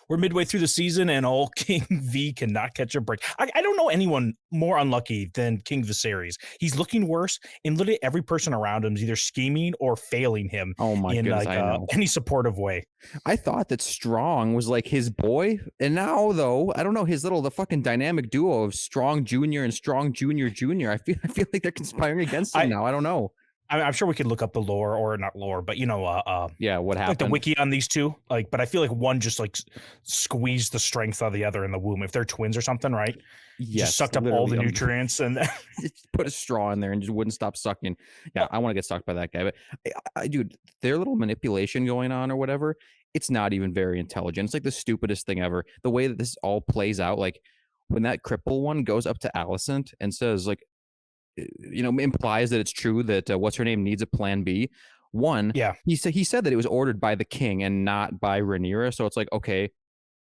we're midway through the season and old King V cannot catch a break. I don't know anyone more unlucky than King Viserys. He's looking worse, and literally every person around him is either scheming or failing him Oh my in goodness, like I know. any supportive way. I thought that Strong was like his boy, and now though I don't know the fucking dynamic duo of Strong Junior and Strong Junior Junior. I feel like they're conspiring against him I now. I don't know. I'm sure we could look up the lore, or not lore, but Yeah, what like the happened? wiki on these two. Like, but I feel like one just like squeezed the strength of the other in the womb. If they're twins or something, right? Just Yes, sucked up all the literally. nutrients and Just put a straw in there and just wouldn't stop sucking. Yeah, I want to get sucked by that guy. But dude, their little manipulation going on or whatever, it's not even very intelligent. It's like the stupidest thing ever. The way that this all plays out, like when that cripple one goes up to Alicent and says, like, implies that it's true that what's her name needs a plan B. One, yeah. he said that it was ordered by the king and not by Rhaenyra. So it's like, okay,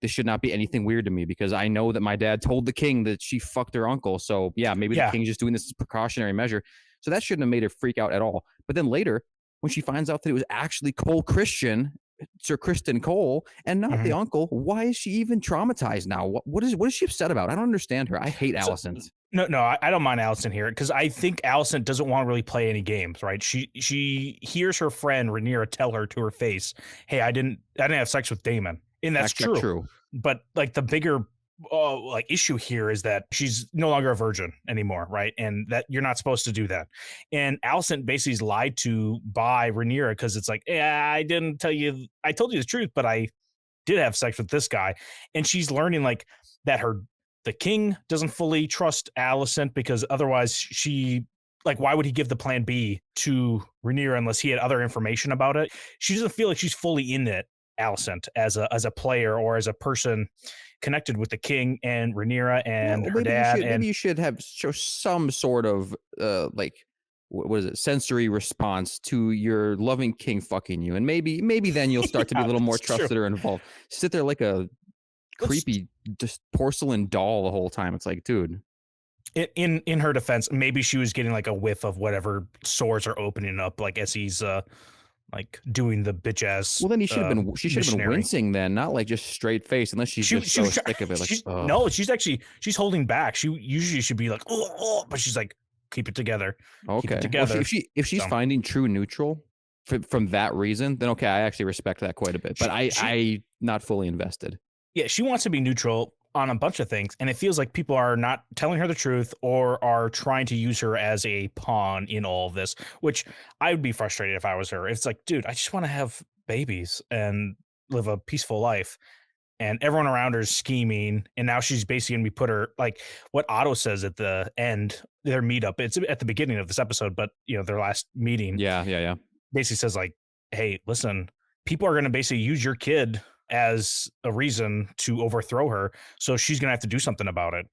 this should not be anything weird to me because I know that my dad told the king that she fucked her uncle. So yeah, maybe the Yeah. king's just doing this as a precautionary measure. So that shouldn't have made her freak out at all. But then later, when she finds out that it was actually Sir Criston Cole, and not the Mhm. uncle, why is she even traumatized now? What is she upset about? I don't understand her. I hate So, Alicent. no, I don't mind Allison here because I think Allison doesn't want to really play any games, right? She hears her friend Rhaenyra tell her to her face, "Hey, I didn't have sex with Damon," and that's Fact check true. true. But like the bigger like issue here is that she's no longer a virgin anymore, right? And that you're not supposed to do that. And Allison basically is lied to by Rhaenyra because it's like, yeah, I didn't tell you, I told you the truth, but I did have sex with this guy. And she's learning like that the king doesn't fully trust Alicent because otherwise she, like, why would he give the plan B to Rhaenyra unless he had other information about it? She doesn't feel like she's fully in it, Alicent, as a player or as a person connected with the king and Rhaenyra Yeah, and well, her maybe you dad. should maybe And you should have show some sort of like what is it, sensory response to your loving king fucking you, and maybe then you'll start to be a yeah, little more that's true. trusted or involved. Sit there like a Let's creepy just porcelain doll the whole time. It's like, dude, in her defense, maybe she was getting like a whiff of whatever sores are opening up, like as he's like doing the bitch ass well then she should have been missionary. wincing then, not like just straight face, unless she's She just she so was sick of it. Like, she's oh no, she's holding back. She usually should be like, oh, but she's like, keep it together, keep it okay. Well, together. if she's So finding true neutral from that reason, then okay, I actually respect that quite a bit. But she I not fully invested. yeah, she wants to be neutral on a bunch of things, and it feels like people are not telling her the truth or are trying to use her as a pawn in all of this, which I would be frustrated if I was her. It's like, dude, I just want to have babies and live a peaceful life. And everyone around her is scheming, and now she's basically gonna be put her like what Otto says at the end, their meetup. It's at the beginning of this episode, but their last meeting Yeah, yeah, yeah. basically says like, "Hey, listen, people are going to basically use your kid as a reason to overthrow her, so she's going to have to do something about it.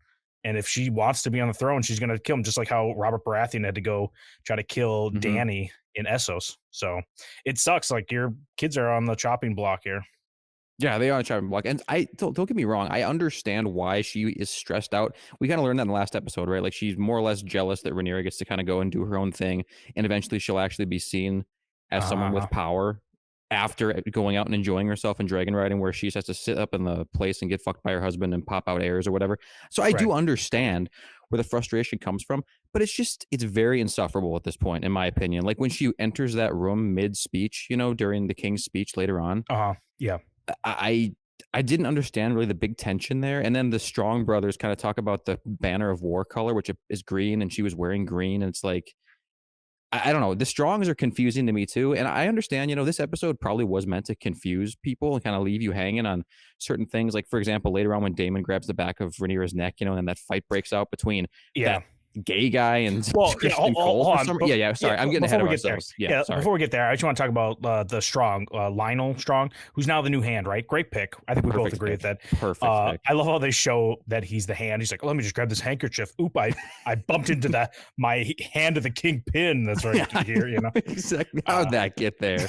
And if she wants to be on the throne, she's going to kill him, just like how Robert Baratheon had to go try to kill Mhm. Dany in Essos. So it sucks. Like your kids are on the chopping block here. Yeah, they are on a chopping block, and I don't get me wrong, I understand why she is stressed out. We kinda learned that in the last episode, right? Like, she's more or less jealous that Rhaenyra gets to kinda go and do her own thing, and eventually she'll actually be seen as someone Uh-huh. with power after going out and enjoying herself and dragon riding, where she just has to sit up in the place and get fucked by her husband and pop out airs or whatever. So I Right. do understand where the frustration comes from, but it's very insufferable at this point, in my opinion. Like, when she enters that room mid-speech, during the king's speech later on, Uh-huh. Yeah. I I didn't understand really the big tension there, and then the Strong brothers kind of talk about the banner of war color, which is green, and she was wearing green, and it's like I don't know. The Strongs are confusing to me too, and I understand. This episode probably was meant to confuse people and kind of leave you hanging on certain things. Like, for example, later on when Damon grabs the back of Rhaenyra's neck, and then that fight breaks out between that Yeah. gay guy and Well, yeah, Criston Cole hold for on. some. Yeah, yeah. Sorry, I'm getting Before ahead of we get there, ourselves. Yeah, sorry. before we get there, I just want to talk about the Strong, Lionel Strong, who's now the new hand, right? Great pick. I think we both Perfect agree with pick. that. Perfect pick. I love how they show that he's the hand. He's like, oh, let me just grab this handkerchief. Oop, I bumped into my hand of the kingpin. That's right Yeah, here. exactly. How'd Uh, that get there?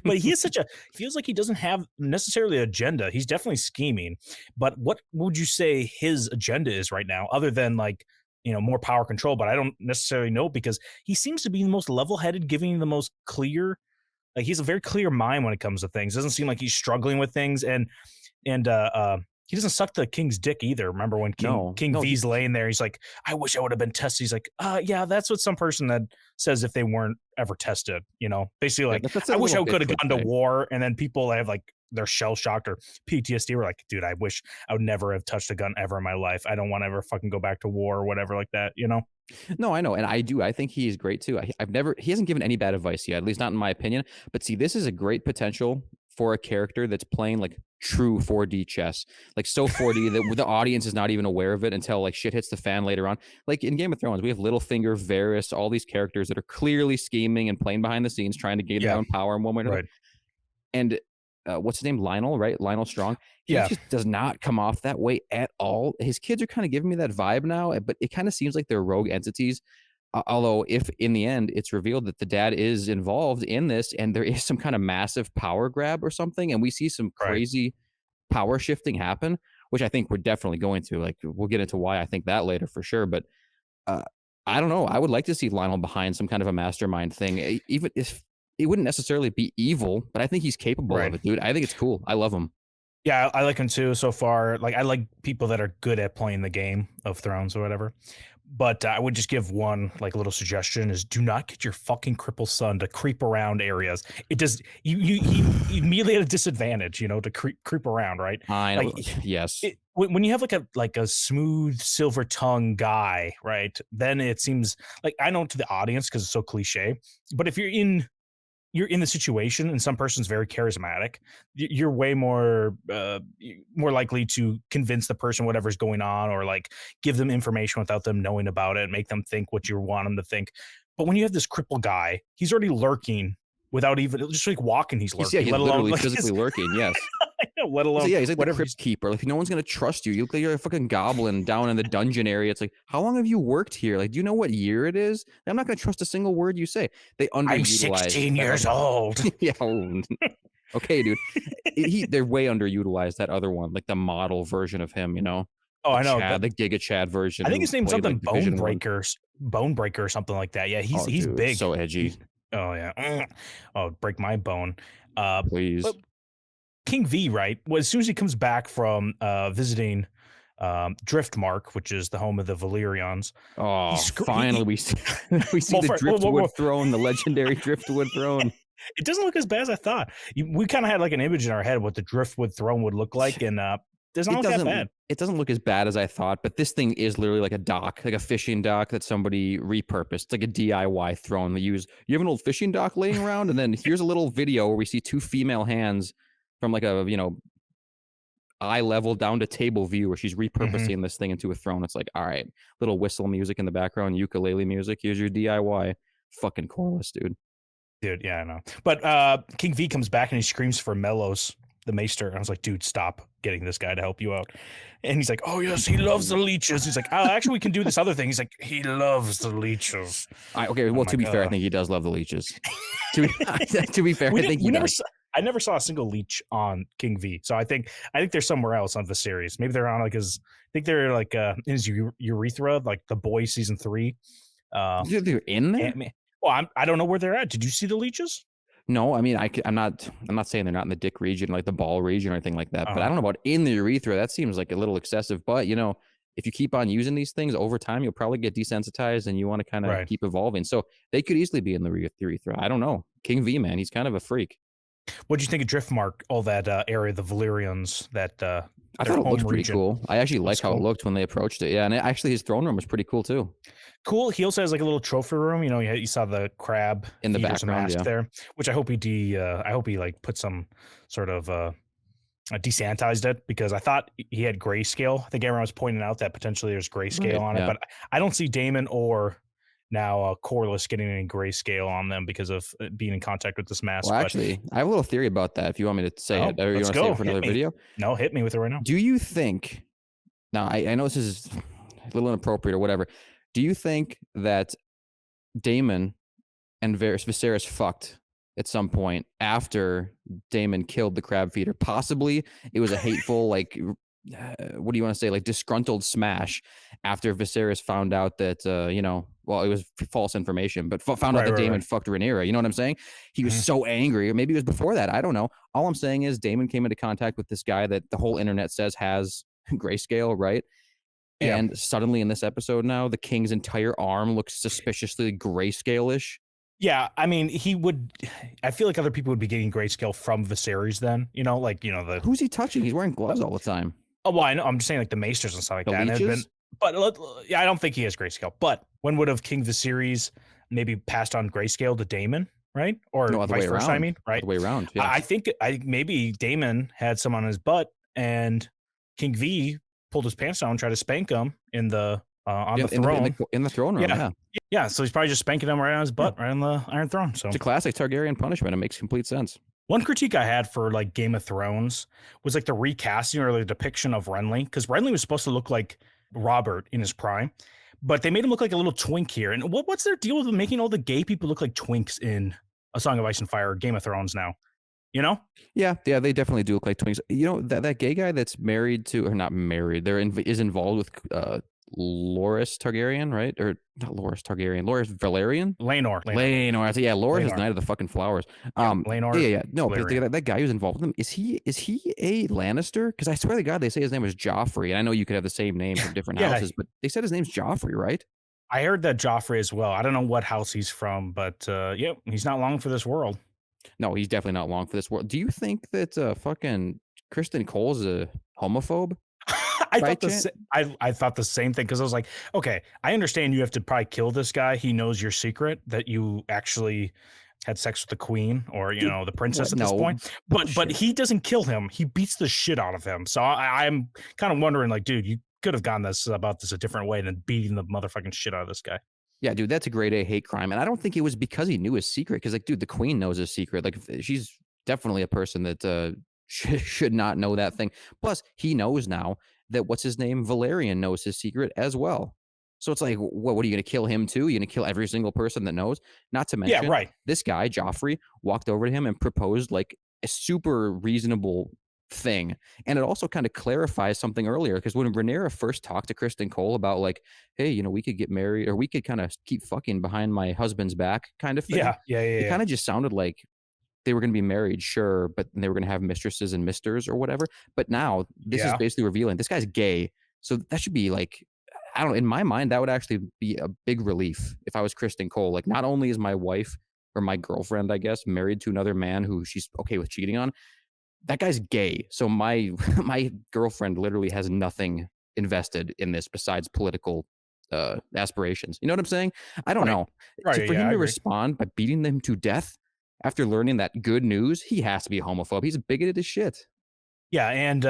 but he is feels like he doesn't have necessarily an agenda. He's definitely scheming. But what would you say his agenda is right now, other than like, more power control? But I don't necessarily know because he seems to be the most level headed, giving the most clear, like he's a very clear mind when it comes to things. Doesn't seem like he's struggling with things. And and he doesn't suck the king's dick either. Remember when No, King no, V's laying there? He's like, I wish I would have been tested. He's like, yeah, that's what some person that says if they weren't ever tested. Basically yeah, like, that's I a wish little I could have Driftwood gone to thing. war, and then people that have like they're shell shocked or PTSD were like, dude, I wish I would never have touched a gun ever in my life. I don't want to ever fucking go back to war or whatever like that. No, I know, and I do. I think he is great too. I've never he hasn't given any bad advice yet, at least not in my opinion. But see, this is a great potential for a character that's playing like true 4D chess, like so 4D that the audience is not even aware of it until like shit hits the fan later on. Like in Game of Thrones, we have Littlefinger, Varys, all these characters that are clearly scheming and playing behind the scenes, trying to gain their Yeah, own power in one way or another. right. And what's his name? Lionel, right? Lionel Strong. He Yeah, just does not come off that way at all. His kids are kind of giving me that vibe now, but it kind of seems like they're rogue entities. Although, if in the end it's revealed that the dad is involved in this and there is some kind of massive power grab or something, and we see some right. crazy power shifting happen, which I think we're definitely going to. Like, we'll get into why I think that later for sure. But uh, I don't know. I would like to see Lionel behind some kind of a mastermind thing, even if it wouldn't necessarily be evil, but I think he's capable of Right. it, dude. I think it's cool. I love him. Yeah, I like him too so far. Like, I like people that are good at playing the game of Thrones or whatever. But I would just give one like little suggestion: is do not get your fucking crippled son to creep around areas. It does he immediately at a disadvantage, to creep around, right? I Like know. Yes. when you have like a smooth silver tongue guy, right? Then it seems like, I know to the audience because it's so cliche, but if you're in the situation and some person's very charismatic, you're way more likely to convince the person whatever's going on, or like give them information without them knowing about it and make them think what you want them to think. But when you have this cripple guy, he's already lurking without even just like walking, he's He's, yeah, lurking, he's let alone literally like physically lurking. Yes. let alone He's like the whatever crypt keeper. Like, no one's gonna trust you. You look like you're a fucking goblin down in the dungeon area. It's like, how long have you worked here? Like, do you know what year it is? I'm not gonna trust a single word you say. They I'm underutilize 16 that years other. old. Yeah. Okay, dude. They're way underutilized that other one, like the model version of him. Oh, The I know. Chad, the Giga Chad version I think who his name's played something like Division One. Bone Breaker or something like that. Yeah, he's Oh, he's dude, big. so edgy. He's oh yeah. Oh, break my bone. Uh, but Please. King V, right? Well, as soon as he comes back from visiting Driftmark, which is the home of the Valyrians, he, Oh, scr- finally we see, we see well, the well, Driftwood throne, the legendary Driftwood throne. it doesn't look as bad as I thought. We kind of had like an image in our head what the Driftwood throne would look like, and does not It look that doesn't bad. it doesn't look as bad as I thought, but this thing is literally like a dock, like a fishing dock that somebody repurposed. It's like a DIY throne. They use you have an old fishing dock laying around, and then here's a little video where we see two female hands from like a eye level down to table view where she's Hmm. repurposing this thing into a throne. It's like, all right, little whistle music in the background, ukulele music. Here's your DIY. Fucking chorus, dude. Dude, yeah, I know. But King V comes back and he screams for Mellows, the Maester. And I was like, dude, stop getting this guy to help you out. And he's like, oh, yes, he loves the leeches. He's like, oh, actually, we can do this other thing. He's like, he loves the leeches. Okay, I'm well, to like, be fair, I think he does love the leeches. To be fair, I think he does. I never saw a single leech on King V. So I think they're somewhere else on Viserys. Maybe they're on like his, I think they're like in his urethra, like The Boys season 3. Uh, They're in there. well, I don't know where they're at. Did you see the leeches? No, I mean, I'm not saying they're not in the dick region, like the ball region or anything like that. But I Uh, don't know about in the urethra. That seems like a little excessive. But if you keep on using these things over time, you'll probably get desensitized, and you want to kind of right. keep evolving. So they could easily be in the urethra. I don't know. King V, man, he's kind of a freak. What do you think of Driftmark? All that area, the Valyrians, that I their thought it home looked pretty region. cool. I actually like Looks how it cool. looked when they approached it. Yeah, and actually his throne room was pretty cool too. Cool. He also has like a little trophy room. You saw the crab In the feeders background, mask yeah. there, which I hope I hope he like put some sort of desanitized it, because I thought he had grayscale. I think everyone was pointing out that potentially there's grayscale Right. on it, Yeah. but I don't see Damon or now Corliss getting any grayscale on them because of being in contact with this mask. Well, But actually, I have a little theory about that. If you want me to say it, or you let's want to save go. it for Hit another me. video. No, hit me with it right now. Do you think? Now, I know this is a little inappropriate or whatever. Do you think that Damon and Viserys fucked at some point after Damon killed the crab feeder? Possibly it was a hateful, like what do you want to say, like disgruntled smash after Viserys found out that well, it was false information, but found out Right, that right, Damon right. fucked Rhaenyra. You know what I'm saying? He was Mhm. so angry, or maybe it was before that. I don't know. All I'm saying is Damon came into contact with this guy that the whole internet says has grayscale, right? Yeah. And suddenly in this episode now, the king's entire arm looks suspiciously grayscale-ish. Yeah, I mean, he would. I feel like other people would be getting grayscale from Viserys then, like, the. Who's he touching? He's wearing gloves all the time. Oh, well, I know. I'm just saying, like, the maesters and stuff like The that. And it had been, leeches? but yeah, I don't think he has grayscale. But when would have King Viserys maybe passed on grayscale to Damon, right? Or No, other way vice versa, I around. mean, right? Other way around. I Yes. think maybe Damon had some on his butt, and King V pulled his pants down and tried to spank him in the on Yeah, the throne. in the throne room. Yeah, Yeah. yeah. So he's probably just spanking him right on his Yeah. butt, right on the Iron Throne. So It's a classic Targaryen punishment. It makes complete sense. one critique I had for like Game of Thrones was like the recasting or the depiction of Renly, because Renly was supposed to look like Robert in his prime, but they made him look like a little twink here. And what's their deal with making all the gay people look like twinks in A Song of Ice and Fire or Game of Thrones now? You know? Yeah, yeah, they definitely do look like twins. You know that gay guy that's married to, or not married, is involved with Loras Targaryen, right? Or not Loras Targaryen, Loras Valerian. Laenor. Lane, or yeah, Loras is Laenor. Knight of the fucking Flowers. Yeah, Laenor. Yeah. No, but Valerian. that guy who's involved with him, is he a Lannister? Because I swear to God, they say his name was Joffrey, and I know you could have the same name from different Yeah, houses, but they said his name's Joffrey, right? I heard that Joffrey as well. I don't know what house he's from, but yeah, he's not long for this world. No, he's definitely not long for this world. Do you think that fucking Criston Cole's a homophobe? I By thought chance? I thought the same thing, because I was like, okay, I understand you have to probably kill this guy. He knows your secret that you actually had sex with the queen or Dude, the princess what? at this No, point. But bullshit. he doesn't kill him. He beats the shit out of him. So I'm kind of wondering, like, dude, you could have gone about this a different way than beating the motherfucking shit out of this guy. Yeah, dude, that's a grade A hate crime, and I don't think it was because he knew his secret. Because, like, dude, the queen knows his secret. Like, she's definitely a person that should not know that thing. Plus, he knows now that what's his name, Valerian, knows his secret as well. So it's like, what are you going to kill him too? You're going to kill every single person that knows? Not to Yeah, mention, right. this guy Joffrey walked over to him and proposed like a super reasonable thing. And it also kind of clarifies something earlier, because when Rhaenyra first talked to Criston Cole about like, hey, we could get married, or we could kind of keep fucking behind my husband's back kind of thing. Yeah. It kind of just sounded like they were going to be married, sure, but they were going to have mistresses and misters or whatever. But now this is Yeah. basically revealing this guy's gay. So that should be like, I don't know, in my mind, that would actually be a big relief if I was Criston Cole. Like, not only is my wife or my girlfriend, I guess, married to another man who she's okay with cheating on, that guy's gay. So my my girlfriend literally has nothing invested in this besides political aspirations. You know what I'm saying? I don't Right. know. Right. For Yeah, him I to agree. respond by beating them to death after learning that good news, he has to be a homophobe. He's bigoted as shit. Yeah, and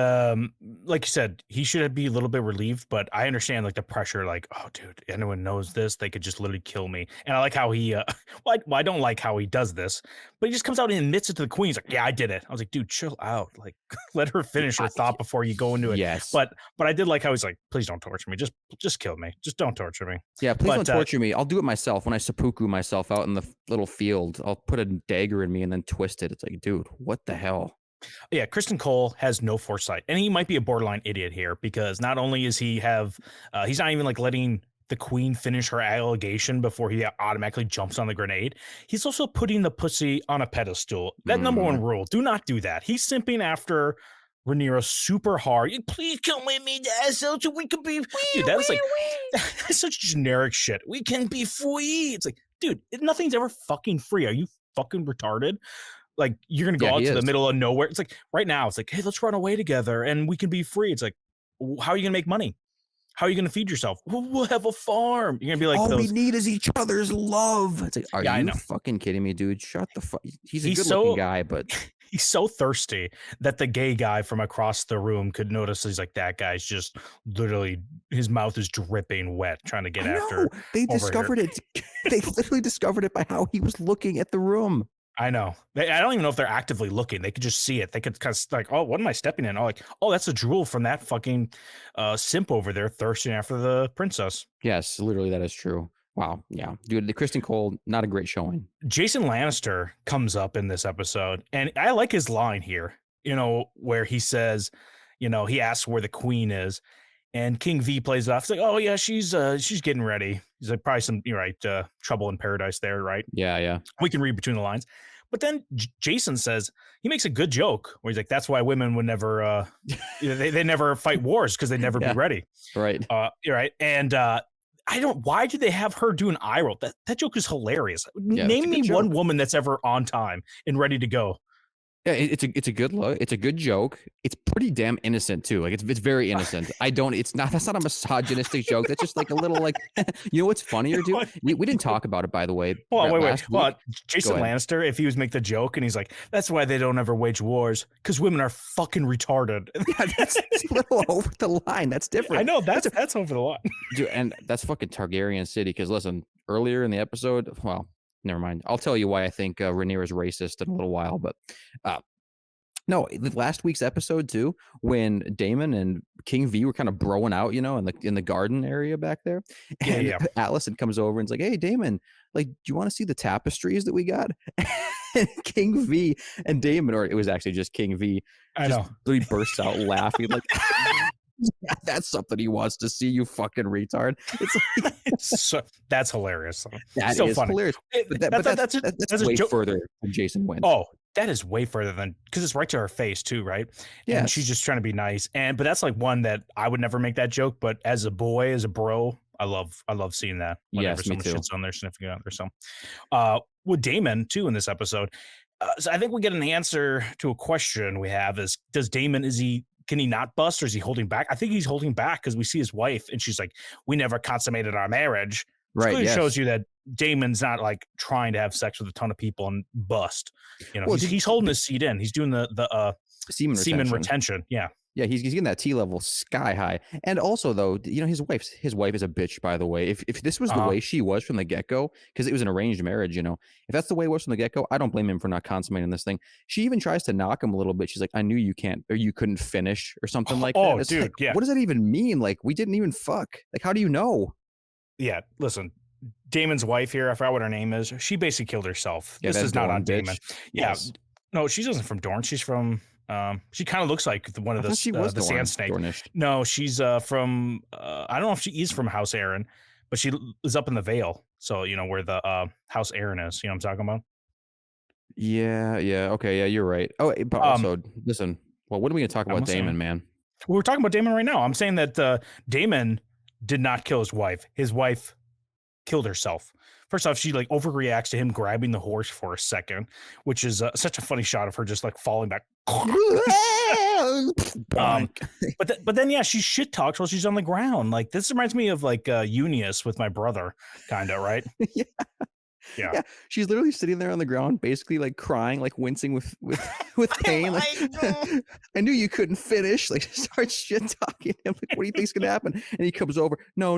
like you said, he should be a little bit relieved, but I understand like the pressure. Like, oh, dude, anyone knows this, they could just literally kill me. And I like how he, well, I don't like how he does this, but he just comes out and admits it to the queen. He's like, yeah, I did it. I was like, dude, chill out. Like, let her finish her thought before you go into it. Yes. But I did like how he's like, please don't torture me. Just kill me. Just don't torture me. Yeah, please But don't torture me. I'll do it myself. When I seppuku myself out in the little field, I'll put a dagger in me and then twist it. It's like, dude, what the hell? yeah, Criston Cole has no foresight, and he might be a borderline idiot here, because not only is he's not even like letting the queen finish her allegation before he automatically jumps on the grenade. He's also putting the pussy on a pedestal. That number one rule: do not do that. He's simping after Rhaenyra super hard. Please come with me, Dad, so we can be. Dude, that is like that's such generic shit. We can be free. It's like, dude, nothing's ever fucking free. Are you fucking retarded? Like, you're gonna go Yeah, out he to the is. middle of nowhere. It's like right now, it's like, hey, let's run away together and we can be free. It's like, how are you gonna make money? How are you gonna feed yourself? We'll have a farm. You're gonna be like All we those. need is each other's love. It's like, are Yeah, I you know. fucking kidding me, dude? Shut the fuck. He's a He's good-looking so guy, but he's so thirsty that the gay guy from across the room could notice. He's like, that guy's just literally, his mouth is dripping wet trying to get I know after they over here. discovered it. They literally discovered it by how he was looking at the room. I know. I don't even know if they're actively looking. They could just see it. They could kind of like, oh, what am I stepping in? Oh, like, oh, that's a drool from that fucking simp over there thirsting after the princess. Yes, literally, that is true. Wow, yeah, dude, the Criston Cole, not a great showing. Jason Lannister comes up in this episode, and I like his line here, where he says, he asks where the queen is, and King V plays it off. It's like, oh yeah, she's getting ready. He's like, probably some, you're right, trouble in paradise there, right? Yeah, yeah. We can read between the lines. But then Jason says, he makes a good joke where he's like, that's why women would never, they never fight wars because they'd never be Yeah. ready. Right. You're right. And why did they have her do an eye roll? That joke is hilarious. Yeah, Name me one woman that's ever on time and ready to go. Yeah, it's a good look. It's a good joke. It's pretty damn innocent too. Like it's very innocent. That's not a misogynistic joke. That's just like a little like you know what's funnier, dude? We didn't talk about it, by the way. Hold on, wait. Jason Lannister, if he was make the joke and he's like, that's why they don't ever wage wars, because women are fucking retarded. Yeah, that's a little over the line. That's different. I know that's over the line. Dude, and that's fucking Targaryen City. Because listen, earlier in the episode, well, never mind. I'll tell you why I think Rhaenyra is racist in a little while. But no, the last week's episode too, when Damon and King V were kind of broing out, in the garden area back there. And Yeah. Allison comes over and is like, "Hey, Damon, like, do you want to see the tapestries that we got?" And King V and Damon, or it was actually just King V, he bursts out laughing like. Yeah, that's something he wants to see, you fucking retard. It's like, that's hilarious. That so is funny. Hilarious. But that's way further than Jason wins. Oh, that is way further than, because it's right to her face too, right? Yeah, and she's just trying to be nice. But that's like one that I would never make that joke. But as a boy, as a bro, I love seeing that. Whenever someone shits on their significant other. So, with Damon too in this episode, so I think we get an answer to a question we have: does Damon can he not bust, or is he holding back? I think he's holding back because we see his wife and she's like, we never consummated our marriage. Right. It clearly shows you that Damon's not like trying to have sex with a ton of people and bust. He's holding his seat in. He's doing the semen retention. Yeah. Yeah, he's getting that T level sky high. And also, though, his wife is a bitch, by the way. If this was the way she was from the get-go, because it was an arranged marriage, if that's the way it was from the get-go, I don't blame him for not consummating this thing. She even tries to knock him a little bit. She's like, I knew you can't, or you couldn't finish, or something like that. Oh, dude, like, yeah. What does that even mean? Like, we didn't even fuck. Like, how do you know? Yeah, listen, Damon's wife here, I forgot what her name is. She basically killed herself. Yeah, this is not on Damon. Yeah, yes. No, she isn't from Dorne. She's from... she kind of looks like one of the Sand Snake. Dornish. No, she's from I don't know if she is from House Aaron, but she is up in the Vale. So where the House Aaron is. You know what I'm talking about? Yeah. Okay, yeah, you're right. Oh, but also listen. Well, what are we gonna talk about Damon, man? We're talking about Damon right now. I'm saying that Damon did not kill his wife. His wife killed herself. First off, she like overreacts to him grabbing the horse for a second, which is such a funny shot of her just like falling back. But then yeah, she shit talks while she's on the ground. Like this reminds me of like Eunice with my brother, kind of, right? Yeah. She's literally sitting there on the ground, basically like crying, like wincing with pain. Like, I knew you couldn't finish. Like starts shit talking him. Like, what do you think's gonna happen? And he comes over. No.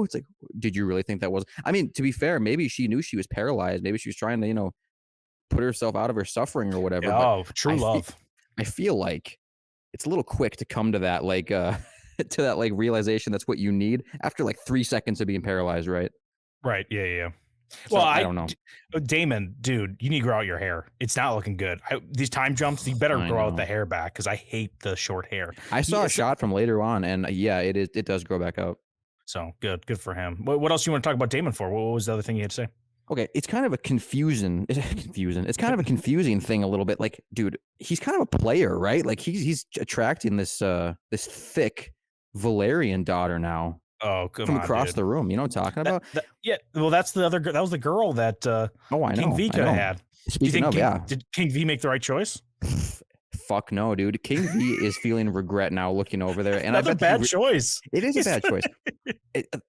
It's like, did you really think that was? I mean, to be fair, maybe she knew she was paralyzed. Maybe she was trying to, put herself out of her suffering or whatever. Yeah, oh, true love. I feel like it's a little quick to come to that, like to that like realization that's what you need after like 3 seconds of being paralyzed, right? Right. Yeah. So, well, I don't know. Damon, dude, you need to grow out your hair. It's not looking good. These time jumps, you better grow out the hair back because I hate the short hair. I saw a shot from later on, and yeah, it does grow back out. So good for him. What else you want to talk about Damon for? What was the other thing you had to say? Okay, it's kind of a confusing. It's kind of a confusing thing a little bit. Like, dude, he's kind of a player, right? Like he's attracting this thick Valyrian daughter now. Oh, come from on, across dude. the room. You know what I'm talking about? Yeah. Well, that's the other. That was the girl that I know. King V could have had. Speaking of, did King V make the right choice? Fuck no, dude. King V is feeling regret now looking over there. And another I bet bad choice. It is a bad choice.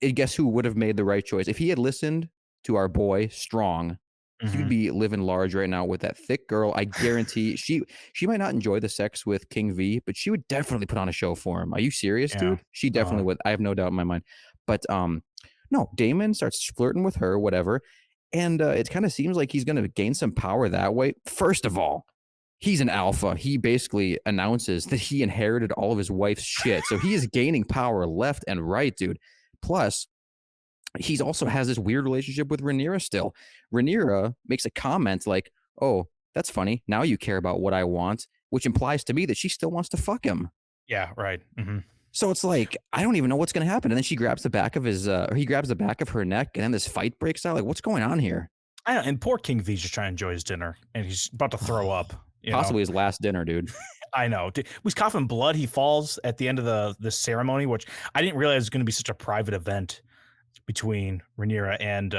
Guess who would have made the right choice? If he had listened to our boy Strong, he would be living large right now with that thick girl. I guarantee she might not enjoy the sex with King V, but she would definitely put on a show for him. Are you serious, dude? She definitely would. I have no doubt in my mind. But no, Damon starts flirting with her, whatever. And it kind of seems like he's going to gain some power that way. First of all, he's an alpha. He basically announces that he inherited all of his wife's shit. So he is gaining power left and right, dude. Plus, he also has this weird relationship with Rhaenyra still. Rhaenyra makes a comment like, oh, that's funny. Now you care about what I want, which implies to me that she still wants to fuck him. Yeah, right. So it's like, I don't even know what's going to happen. And then she grabs the back of his, or he grabs the back of her neck, and then this fight breaks out. Like, what's going on here? I know, and poor King V's just trying to enjoy his dinner, and he's about to throw up. You know, Possibly his last dinner, dude. I know. Was coughing blood. He falls at the end of the ceremony, which I didn't realize was going to be such a private event between Rhaenyra and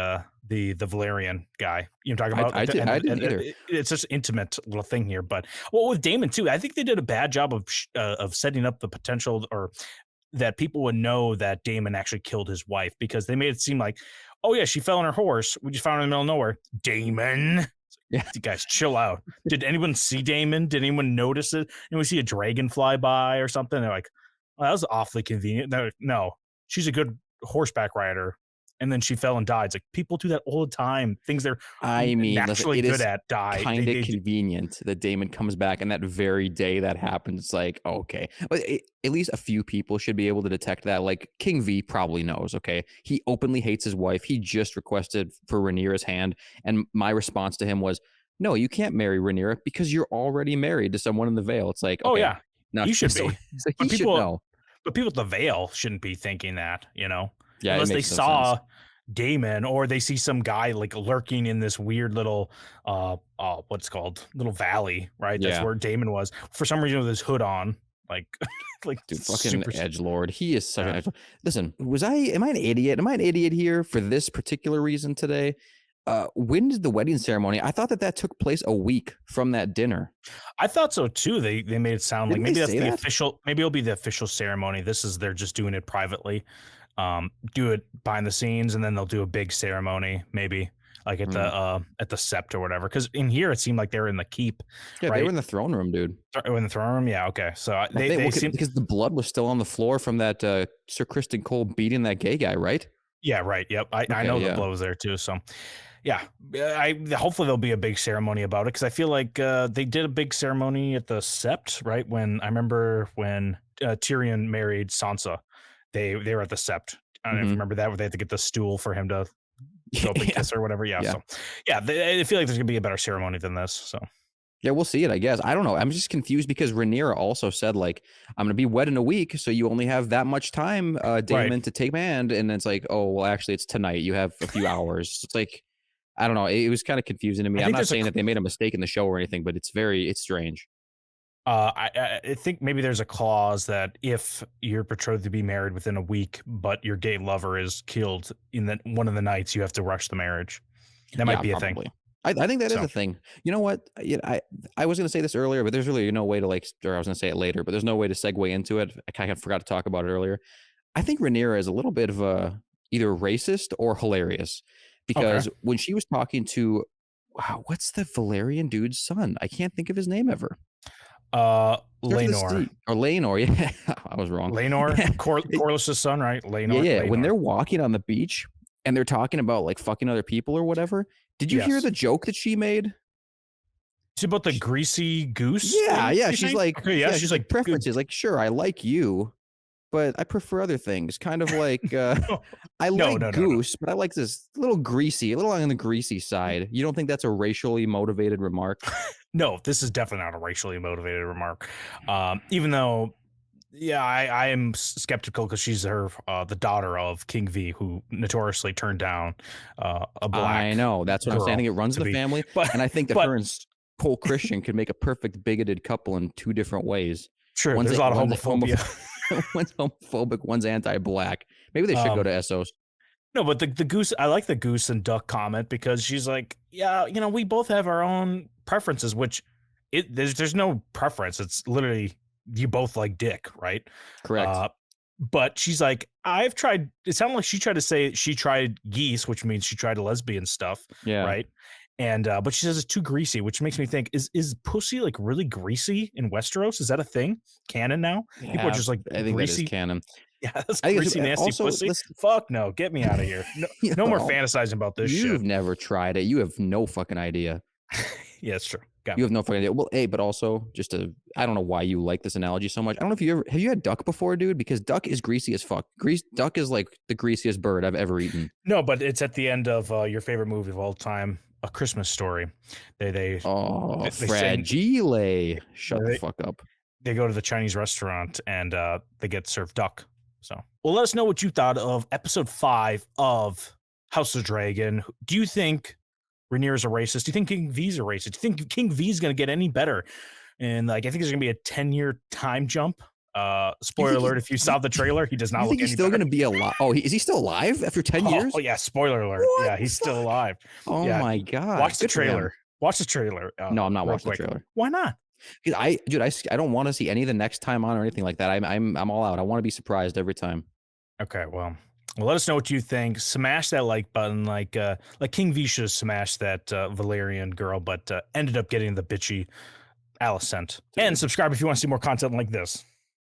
the Valerian guy. You know, talking about. I didn't either. It's just an intimate little thing here, but well, with Damon too, I think they did a bad job of setting up the potential or that people would know that Damon actually killed his wife because they made it seem like, oh yeah, she fell on her horse. We just found her in the middle of nowhere. Damon. Yeah. You guys, chill out. Did anyone see Damon? Did anyone notice it? Anyone see a dragon fly by or something? They're like, oh, that was awfully convenient. Like, no, she's a good horseback rider. And then she fell and died. It's like people do that all the time. Things they're naturally good at die. Kind of convenient that Damon comes back, and that very day that happens, it's like, okay, but at least a few people should be able to detect that. Like King V probably knows. Okay, he openly hates his wife. He just requested for Rhaenyra's hand, and my response to him was, "No, you can't marry Rhaenyra because you're already married to someone in the Vale." It's like, okay, oh yeah, now he should so, be. So he should know. But people at the Vale shouldn't be thinking that, you know. Yeah, unless they saw sense. Damon or they see some guy like lurking in this weird little what's called little valley, right? That's where Damon was. For some reason with his hood on. Like dude, fucking edgelord. He is such an edgelord. Listen, am I an idiot? Am I an idiot here for this particular reason today? When did the wedding ceremony? I thought that took place a week from that dinner. I thought so too. They made it sound like maybe that's the official, maybe it'll be the official ceremony. They're just doing it privately. Do it behind the scenes, and then they'll do a big ceremony, maybe like at the Sept or whatever. Because in here it seemed like they were in the keep. Yeah, right? They were in the throne room, dude. In the throne room, yeah. Okay, so they seem because the blood was still on the floor from that Sir Criston Cole beating that gay guy, right? Yeah, right. Yep, I know the blood was there too. So yeah, hopefully there'll be a big ceremony about it because I feel like they did a big ceremony at the Sept, right? When I remember when Tyrion married Sansa. They were at the Sept. I don't know if you remember that, where they had to get the stool for him to go up and kiss her or whatever. Yeah. So yeah, I feel like there's gonna be a better ceremony than this. So yeah, we'll see it, I guess. I don't know. I'm just confused because Rhaenyra also said, like, I'm gonna be wed in a week, so you only have that much time, Damon, to take command. And it's like, oh well, actually it's tonight. You have a few hours. It's like, I don't know. It was kind of confusing to me. I'm not saying that they made a mistake in the show or anything, but it's strange. I think maybe there's a clause that if you're betrothed to be married within a week, but your gay lover is killed in one of the nights, you have to rush the marriage. That might be a thing. I think that is a thing. You know what? I was going to say this earlier, but there's really no way to or I was going to say it later, but there's no way to segue into it. I kind of forgot to talk about it earlier. I think Rhaenyra is a little bit of either racist or hilarious because when she was talking to, wow, what's the Valerian dude's son? I can't think of his name ever. Laenor. Or Laenor, yeah. I was wrong. Laenor, Corlys' son, right? Laenor. Yeah. Laenor. When they're walking on the beach and they're talking about like fucking other people or whatever, did you hear the joke that she made? It's about the greasy goose. Yeah. She's like, she's like preferences. Like, sure, I like you, but I prefer other things. Kind of like, I like goose, but I like this a little on the greasy side. You don't think that's a racially motivated remark? No, this is definitely not a racially motivated remark. Even though, I am skeptical because she's the daughter of King V, who notoriously turned down a black. I know. That's what I'm saying. I think it runs in the family. And I think that her and Cole Christian could make a perfect bigoted couple in two different ways. Sure, there's a lot of homophobia. One's homophobic, one's anti-black. Maybe they should go to Essos. No, but the goose, I like the goose and duck comment because she's like, yeah, we both have our own preferences, which there's no preference. It's literally you both like dick, right? Correct. But she's like, I've tried. It sounded like she tried to say she tried geese, which means she tried lesbian stuff, right? And but she says it's too greasy, which makes me think: is pussy like really greasy in Westeros? Is that a thing? Canon now? Yeah, people are just like, I think greasy. That is canon. Yeah, that's greasy, nasty pussy. Fuck no, get me out of here. No more fantasizing about this shit. You've never tried it. You have no fucking idea. Yeah, it's true. You have no fucking idea. Well, but also I don't know why you like this analogy so much. I don't know if have you had duck before, dude? Because duck is greasy as fuck. Duck is like the greasiest bird I've ever eaten. No, but it's at the end of your favorite movie of all time, A Christmas Story. Fragile. Shut the fuck up. they go to the Chinese restaurant and they get served duck. So, well, let us know what you thought of episode 5 of House of Dragon. Do you think Rhaenyra's a racist? Do you think King V's a racist? Do you think King V's going to get any better? And like, I think there's going to be a 10-year time jump. Spoiler alert, if you saw the trailer, he does not You look think he's any still better. going to be alive? Oh, is he still alive after 10 years? Oh yeah, spoiler alert. What? Yeah, he's still alive. Oh Yeah. my god! Watch the Good for him. trailer. Watch the trailer. No, I'm not real watching the quick. trailer. Why not? Dude, I don't want to see any of the next time on or anything like that. I'm all out. I want to be surprised every time. Okay, well, let us know what you think. Smash that like button, like King V should have smashed that Valerian girl, but ended up getting the bitchy Alicent. And subscribe if you want to see more content like this.